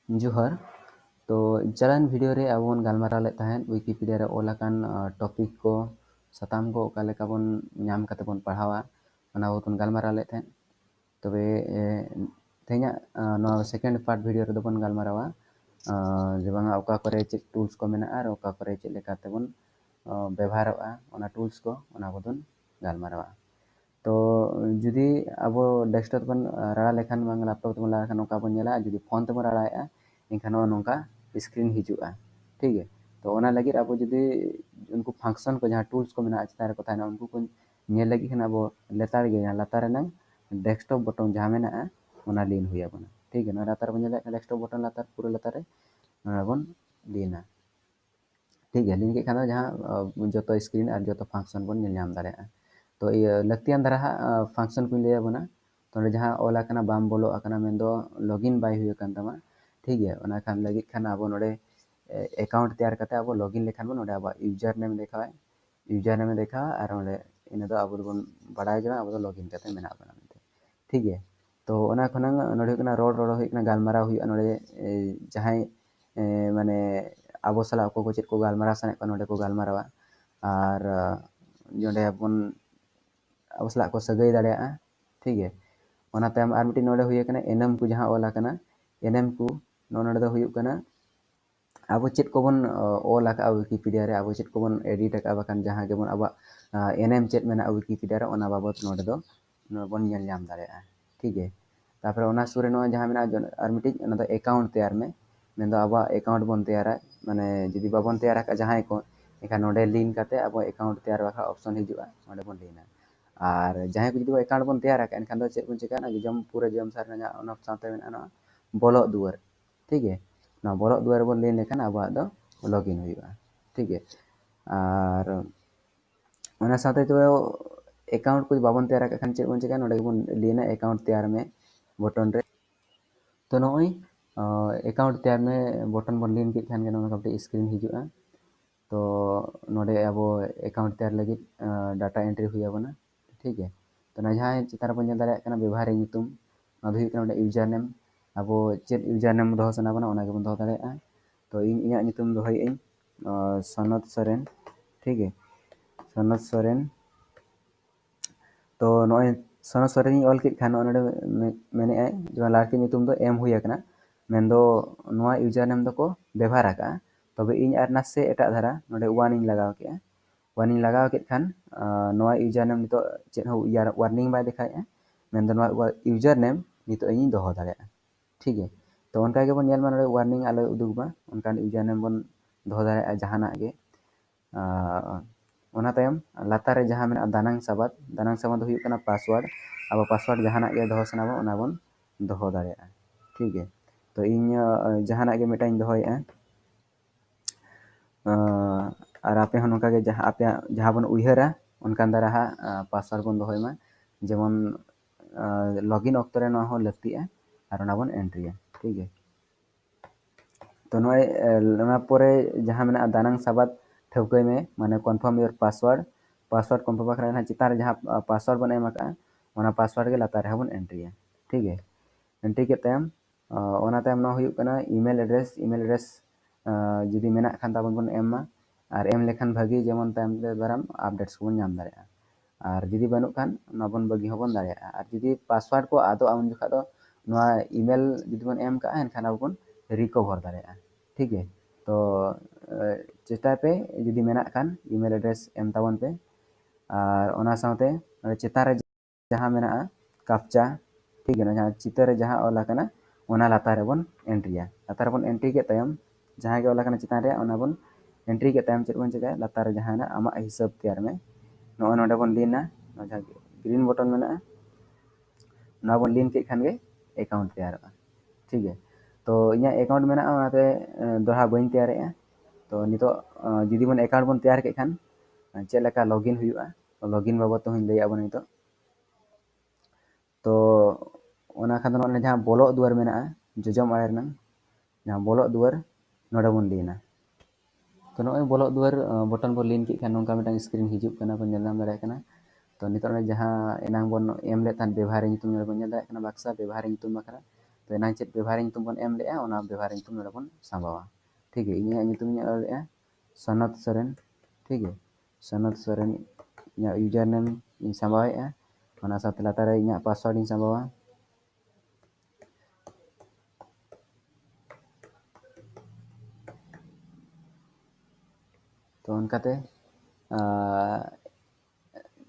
Johar. तो jalan video re abon galmarau led tahen wikipedia re olakan topik ko satam ko oka leka bon nyam kate bon pahrawa ona bon galmarau led tahen tobe tehnya no second part video re bon galmarawa je banga oka kore chet tools ko mena ar oka kore chet leka te bon ব্যবহারoga ona tools ko ona bodon galmarawa तो जुदी अब desktop बन रड़ा लेखान बंग laptop बन रड़ा लेखान ओका बन नेला जुदी phone ते बन रड़ाया इनखान नोंका screen हिजुआ ठीक है तो ओना लगी अब जुदी उनको फंक्शन को जहां टूल्स को मेना चितार को थाना उनको को नेल लगी खान अब लेतार गे लतार नंग डेस्कटॉप बटन जहां मेना ओना लीन हुया बना ठीक है ना लतार बन नेला डेस्कटॉप बटन लतार पूरा लतार रे बन लीना ठीक है लीन के खान जहां जो स्क्रीन और जो फंक्शन बन नेल नाम दाड़ेया तो ये लक्तियान दरा फंक्शन को लिया बना तो जहां ओला कना बाम बोलो अकना मेंदो लॉगिन बाय हुए कान तमा ठीक है ओना खान लगी खान अब नोडे अकाउंट तैयार करते अब लॉगिन लेखान बन नोडे अब यूजर नेम देखा और नोडे इन दो अब बन बड़ाय जमा अब लॉगिन करते मेना बना ठीक है तो ओना खनंग नोडे कना रोड हुई कना गालमारा हुई नोडे जहां माने अब साला को चेक को गालमारा सने को नोडे को गालमारावा और जोडे बन अब साला को सगई दाड़ेया ठीक है ओना तायम आर मिटी नोडे हुई कना एनएम को जहां ओला कना एनएम को नोडे दो हुई कना अब चेक को बन ओला का विकिपीडिया रे अब चेक को बन एडिट का बकान जहां के बन अब एनएम चेक मेना विकिपीडिया रे ओना बाबत नोडे दो बन नेल नाम दाड़ेया ठीक है तापर ओना सुरे नो जहां मेना आर मिटी ओना दो अकाउंट तैयार में मेंदो अब अकाउंट बन तैयारा माने जदी बाबन तैयार का जहां को एखा नोडे लिंक करते अब अकाउंट तैयार बखा ऑप्शन हिजुआ नोडे बन लिना और जहां को जुदी अकाउंट बन तैयार का एनखान दो चेक बन चिका जम पूरा जम सार ना ओना साथे मेना बोलो दुआर ठीक है ना बोलो दुआर बन लेन लेखान अब दो लॉगिन हुआ ठीक है और ओना साथे तो अकाउंट को बाबन तैयार का खान चेक बन चिका नोडे बन लेना अकाउंट तैयार में बटन रे तो नोई अकाउंट तैयार में बटन बन लेन के खान के नोना कपटे स्क्रीन हिजुआ तो नोडे अब अकाउंट तैयार लगी डाटा एंट्री हुआ बना ठीक है तो ना जहां चितार बन नेल दाड़ेया कना व्यवहार नितुम ना दो हुई कना यूजर नेम अब चेक यूजर नेम दो सना बना ओना के बन दो दाड़ेया तो इन इया नितुम दो होई इन सनत सोरेन ठीक है सनत सोरेन तो नोय सनत सोरेन ऑल के खान ओनडे मेने आय जो लाके नितुम दो एम हुई कना मेंदो नोआ यूजर नेम दो को व्यवहार का तबे इन आर नासे एटा धारा नोडे वन इन लगाव के वार्निंग लगाव के खान नोआ यूजर नेम नितो चेक हो यार वार्निंग बाय दिखाया मेंदो नोआ यूजर नेम नितो इन दोहो दाड़ेया ठीक है तो उनका के बन नेल मा नोडे वार्निंग आलो उदुगबा उनकान यूजर नेम बन दोहो दाड़ेया जहाना के ओना तायम लातार रे जहां मेना दानांग साबाद हुई कना पासवर्ड अब पासवर्ड जहाना के दोहो सनाबो ओना बन दोहो दाड़ेया ठीक है तो इन जहाना के मेटाइन दोहोया और आपे हन उनका के जहां आपे जहां बन उइहरा उनकान दारा पासवर्ड बन दोहोय मा जेमन लॉगिन ऑक्ट रे हो लगतिया और ओना बन एंट्री ठीक है तो नोना परे जहां मेना दानांग साबाद ठौकय में माने कन्फर्म योर पासवर्ड कन्फर्म बखरा ना चितार जहां पासवर्ड बन एम का ओना पासवर्ड के लातार बन एंट्री ठीक है एंट्री के तायम ओना तायम न हुई कना ईमेल एड्रेस जुदी मेना खान ताबन बन एम मा और एम लेखान भागी जेमन तायम ते दाराम अपडेट्स को बन नाम दाड़ेया और जुदी बनु खान नबन बगी होबन दाड़ेया और जुदी पासवर्ड को आदो उन जखा दो नोआ ईमेल जुदी बन एम का एनखान अबन रिकवर दाड़ेया ठीक है तो चेष्टा पे जुदी मेना खान ईमेल एड्रेस एम ताबन पे और ओना साथे चेतार जहां मेना कैप्चा ठीक है ना जहां चितर जहां ओला कना ओना लातार बन एंट्रिया लातार बन एंट्री के तायम जहां के ओला कना चितान रे ओना बन एंट्री के तायम चेक बन चिका लातार जहां ना आमा हिसाब तैयार में नो नोडे बन लीना जहां ग्रीन बटन मेना ना बन लीन के खान के अकाउंट तैयार ठीक है तो इया अकाउंट मेना ओनाते दोहा बइन तैयारेया तो नितो जुदी बन अकाउंट बन तैयार के खान चेक लेका लॉगिन हुआ लॉगिन बाबत तो हिन लैया बन नितो तो ओना खान दो जहां बोलो दुआर मेना जोजम आयर ना जहां बोलो दुआर नोडे बन लीना तो नोय बोलो दुआर बटन बन लीन के खान नोंका मिटांग स्क्रीन हिजुग कना बन नेल नाम दाड़े कना तो नितो जहां एनांग बन एम ले थान व्यवहार नितुम बन नेल दाड़े कना बक्सा व्यवहार नितुम बखरा तो एना चेद व्यवहार ᱧᱩᱛᱩᱢ ᱵᱚᱱ ᱮᱢ ᱞᱮᱜᱼᱟ ᱚᱱᱟ ᱵᱮᱵᱷᱟᱨ ᱧᱩᱛᱩम ᱱᱚᱰᱮ ᱵᱚᱱ ᱥᱟᱸᱵᱟᱣᱟ ᱴᱷᱤᱠ ᱜᱮᱭᱟ ᱤᱧᱟᱹᱜ ᱧᱩᱛᱩᱢ ᱤᱧ ᱚᱞ ᱞᱮᱜᱼᱟ ᱥᱚᱱᱚᱛ ᱥᱚᱨᱮᱱ ᱴᱷᱤक ᱜᱮᱭᱟ ᱥᱚᱱᱚᱛ ᱥᱚᱨᱮᱱ ᱤᱧᱟᱹᱜ ᱤᱭᱩᱡᱟᱨ ᱱᱮᱢ ᱤᱧ ᱥᱟᱸᱵᱟᱣᱮᱜᱼᱟ ᱚᱱᱟ ᱥᱟᱶᱛᱮ ᱞᱟᱛᱟᱨ ᱨᱮ ᱤᱧᱟᱹᱜ ᱯᱟᱥᱣᱟᱨᱰ ᱤᱧ ᱥᱟᱸᱵᱟᱣᱟ तो उनकाते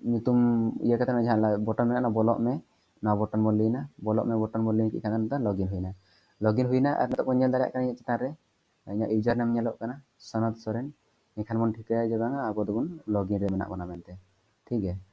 nyutum iya kata na jahan button na bolok me na button bon lina bolok me button bon lin ki kan ta login huina ar ta bon nyel dareyak kan chetan re nya user name nyelok kana sanat soren ekan bon thikaya je banga abo dobon login re menak bona mente ठीक है